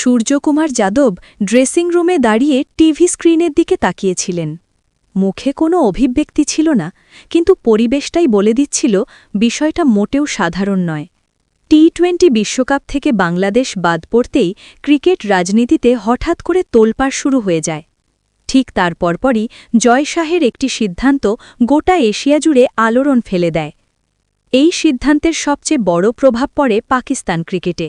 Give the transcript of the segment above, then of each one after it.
Suryakumar Yadav dressing রুমে দাঁড়িয়ে TV স্ক্রিনের দিকে তাকিয়েছিলেন। মুখে কোনো অভিব্যক্তি ছিল না, কিন্তু পরিবেশটাই বলে দিচ্ছিল বিষয়টা মোটেও সাধারণ নয়। টি-20 বিশ্বকাপ থেকে বাংলাদেশ বাদ পড়তেই ক্রিকেট রাজনীতিতে হঠাৎ করে তোলপাড় শুরু হয়ে যায়। ঠিক তার পরপরই জয় শাহের একটি সিদ্ধান্ত গোটা এশিয়া জুড়ে আলোড়ন ফেলে দেয়। এই সিদ্ধান্তের সবচেয়ে বড় প্রভাব পড়ে পাকিস্তান ক্রিকেটে।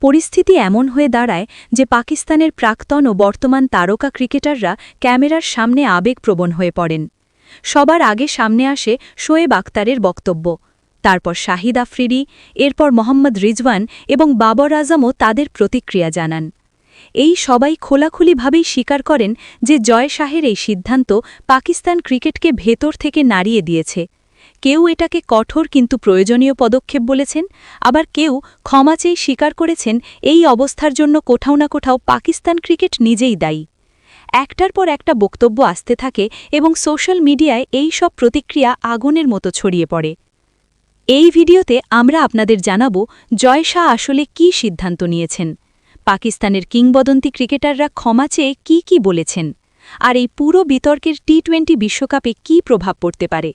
পরিস্থিতি এমন হয়ে দাঁড়ায় যে পাকিস্তানের প্রাক্তন ও বর্তমান তারকা ক্রিকেটাররা ক্যামেরার সামনে আবেগপ্রবণ হয়ে পড়েন। সবার আগে সামনে আসে শোয়েব আখতারের বক্তব্য, তারপর শাহিদ আফ্রিদি, এরপর মোহাম্মদ রিজওয়ান এবং বাবর আজমও তাদের প্রতিক্রিয়া জানান। এই সবাই খোলাখুলিভাবেই স্বীকার করেন যে জয় শাহের এই সিদ্ধান্ত পাকিস্তান ক্রিকেটকে ভেতর থেকে নাড়িয়ে দিয়েছে। কেউ এটাকে কঠোর কিন্তু প্রয়োজনীয় পদক্ষেপ বলেছেন, আবার কেউ ক্ষমা চেয়ে স্বীকার করেছেন এই অবস্থার জন্য কোথাও না কোথাও পাকিস্তান ক্রিকেট নিজেই দায়ী। একটার পর একটা বক্তব্য আসতে থাকে এবং সোশ্যাল মিডিয়ায় এই সব প্রতিক্রিয়া আগুনের মতো ছড়িয়ে পড়ে। এই ভিডিওতে আমরা আপনাদের জানাব জয় শাহ আসলে কী সিদ্ধান্ত নিয়েছেন, পাকিস্তানের কিংবদন্তি ক্রিকেটাররা ক্ষমা চেয়ে কী বলেছেন, আর এই পুরো বিতর্কের টি-20 বিশ্বকাপে কী প্রভাব পড়তে পারে।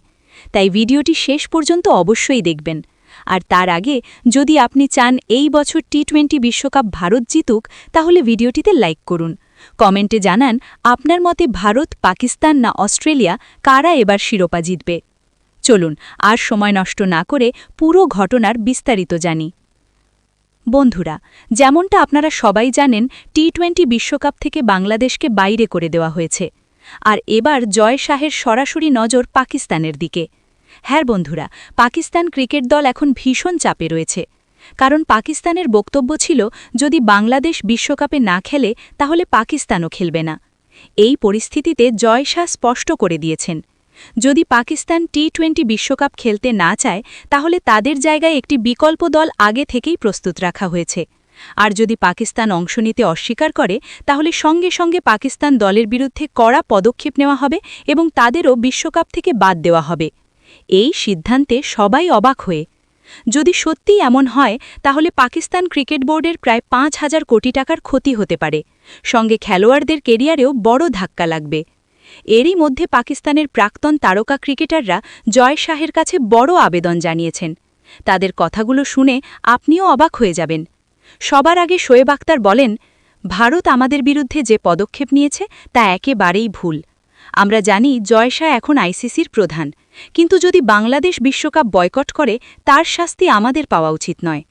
তাই ভিডিওটি শেষ পর্যন্ত অবশ্যই দেখবেন। আর তার আগে যদি আপনি চান এই বছর টি-20 বিশ্বকাপ ভারত জিতুক, তাহলে ভিডিওটিতে লাইক করুন। কমেন্টে জানান আপনার মতে ভারত, পাকিস্তান না অস্ট্রেলিয়া কারা এবার শিরোপা জিতবে। চলুন আর সময় নষ্ট না করে পুরো ঘটনার বিস্তারিত জানি। বন্ধুরা, যেমনটা আপনারা সবাই জানেন, টি-20 বিশ্বকাপ থেকে বাংলাদেশকে বাইরে করে দেওয়া হয়েছে। আর এবার জয় শাহের সরাসরি নজর পাকিস্তানের দিকে। হ্যাঁ বন্ধুরা, পাকিস্তান ক্রিকেট দল এখন ভীষণ চাপে রয়েছে। কারণ পাকিস্তানের বক্তব্য ছিল যদি বাংলাদেশ বিশ্বকাপে না খেলে তাহলে পাকিস্তানও খেলবে না। এই পরিস্থিতিতে জয় শাহ স্পষ্ট করে দিয়েছেন, যদি পাকিস্তান টি-20 বিশ্বকাপ খেলতে না চায় তাহলে তাদের জায়গায় একটি বিকল্প দল আগে থেকেই প্রস্তুত রাখা হয়েছে। আর যদি পাকিস্তান অংশ নিতে অস্বীকার করে তাহলে সঙ্গে সঙ্গে পাকিস্তান দলের বিরুদ্ধে কড়া পদক্ষেপ নেওয়া হবে এবং তাদেরও বিশ্বকাপ থেকে বাদ দেওয়া হবে। এই সিদ্ধান্তে সবাই অবাক হয়ে, যদি সত্যিই এমন হয় তাহলে পাকিস্তান ক্রিকেট বোর্ডের প্রায় ৫,০০০ কোটি টাকার ক্ষতি হতে পারে, সঙ্গে খেলোয়াড়দের কেরিয়ারেও বড় ধাক্কা লাগবে। এরই মধ্যে পাকিস্তানের প্রাক্তন তারকা ক্রিকেটাররা জয় শাহের কাছে বড় আবেদন জানিয়েছেন। তাদের কথাগুলো শুনে আপনিও অবাক হয়ে যাবেন। সবার আগে শোয়েব আখতার বলেন, ভারত আমাদের বিরুদ্ধে যে পদক্ষেপ নিয়েছে তা একেবারেই ভুল। আমরা জানি জয় শাহ এখন আইসিসির প্রধান, কিন্তু যদি বাংলাদেশ বিশ্বকাপ বয়কট করে তার শাস্তি আমাদের পাওয়া উচিত নয়।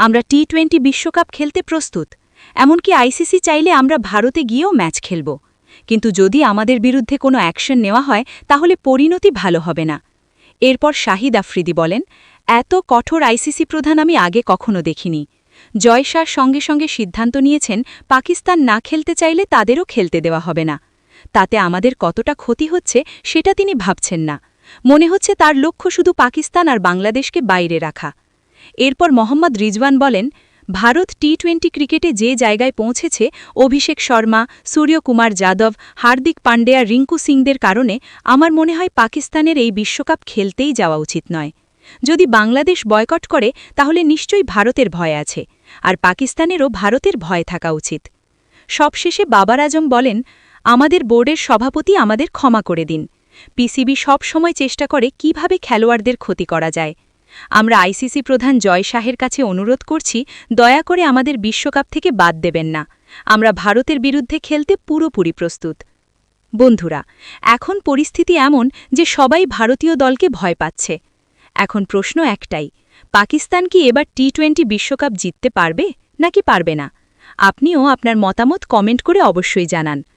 আমরা টি-20 বিশ্বকাপ খেলতে প্রস্তুত, এমনকি আইসিসি চাইলে আমরা ভারতে গিয়েও ম্যাচ খেলব। কিন্তু যদি আমাদের বিরুদ্ধে কোনো অ্যাকশন নেওয়া হয় তাহলে পরিণতি ভালো হবে না। এরপর শাহিদ আফ্রিদি বলেন, এত কঠোর আইসিসি প্রধান আমি আগে কখনো দেখিনি। জয় শাহ সঙ্গে সঙ্গে সিদ্ধান্ত নিয়েছেন পাকিস্তান না খেলতে চাইলে তাদেরও খেলতে দেওয়া হবে না। তাতে আমাদের কতটা ক্ষতি হচ্ছে সেটা তিনি ভাবছেন না। মনে হচ্ছে তার লক্ষ্য শুধু পাকিস্তান আর বাংলাদেশকে বাইরে রাখা। এরপর মোহাম্মদ রিজওয়ান বলেন, ভারত টি-20 ক্রিকেটে যে জায়গায় পৌঁছেছে অভিষেক শর্মা, সূর্যকুমার যাদব, হার্দিক পান্ডিয়া, রিঙ্কু সিংদের কারণে আমার মনে হয় পাকিস্তানের এই বিশ্বকাপ খেলতেই যাওয়া উচিত নয়। যদি বাংলাদেশ বয়কট করে তাহলে নিশ্চয়ই ভারতের ভয় আছে, আর পাকিস্তানেরও ভারতের ভয় থাকা উচিত। সবশেষে বাবর আজম বলেন, আমাদের বোর্ডের সভাপতি আমাদের ক্ষমা করে দিন। পিসিবি সব সময় চেষ্টা করে কিভাবে খেলোয়াড়দের ক্ষতি করা যায়। আমরা আইসিসি প্রধান জয় শাহের কাছে অনুরোধ করছি, দয়া করে আমাদের বিশ্বকাপ থেকে বাদ দেবেন না। আমরা ভারতের বিরুদ্ধে খেলতে পুরোপুরি প্রস্তুত। বন্ধুরা, এখন পরিস্থিতি এমন যে সবাই ভারতীয় দলকে ভয় পাচ্ছে। এখন প্রশ্ন একটাই, পাকিস্তান কি এবার টি-20 বিশ্বকাপ জিততে পারবে নাকি পারবে না? আপনিও আপনার মতামত কমেন্ট করে অবশ্যই জানান।